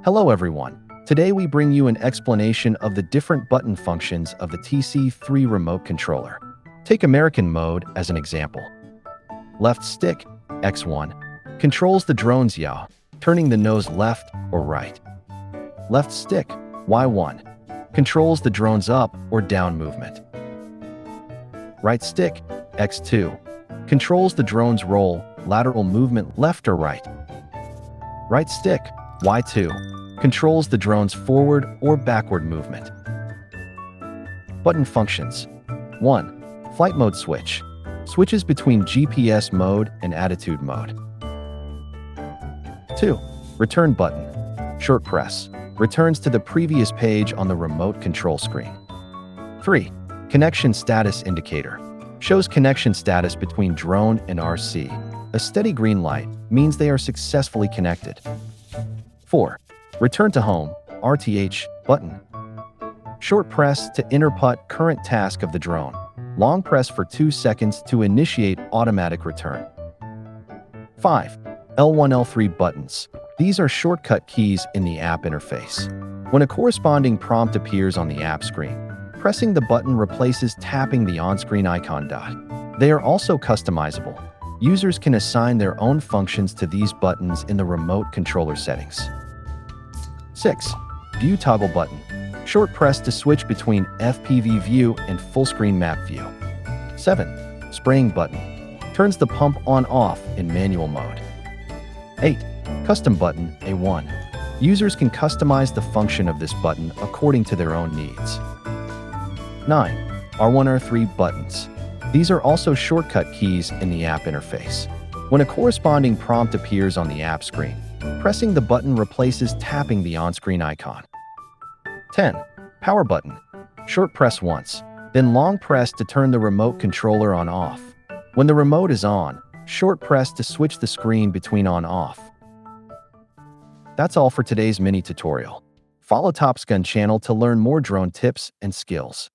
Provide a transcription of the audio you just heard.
Hello everyone. Today we bring you an explanation of the different button functions of the TC3 remote controller. Take American mode as an example. Left stick, X1, controls the drone's yaw, turning the nose left or right. Left stick, Y1, controls the drone's up or down movement. Right stick, X2, controls the drone's roll, lateral movement left or right. Right stick, Y2, controls the drone's forward or backward movement. Button functions. 1. Flight mode switch. Switches between GPS mode and attitude mode. 2. Return button. Short press. Returns to the previous page on the remote control screen. 3. Connection status indicator. Shows connection status between drone and RC. A steady green light means they are successfully connected. 4. Return to home, RTH, button. Short press to input current task of the drone. Long press for 2 seconds to initiate automatic return. 5. L1, L3 buttons. These are shortcut keys in the app interface. When a corresponding prompt appears on the app screen, pressing the button replaces tapping the on-screen icon dot. They are also customizable. Users can assign their own functions to these buttons in the remote controller settings. 6. View toggle button. Short press to switch between FPV view and full screen map view. 7. Spraying button. Turns the pump on-off in manual mode. 8. Custom button, A1. Users can customize the function of this button according to their own needs. 9. R1, R3 buttons. These are also shortcut keys in the app interface. When a corresponding prompt appears on the app screen, pressing the button replaces tapping the on-screen icon. 10. Power button. Short press once, then long press to turn the remote controller on-off. When the remote is on, short press to switch the screen between on-off. That's all for today's mini tutorial. Follow TopXGun channel to learn more drone tips and skills.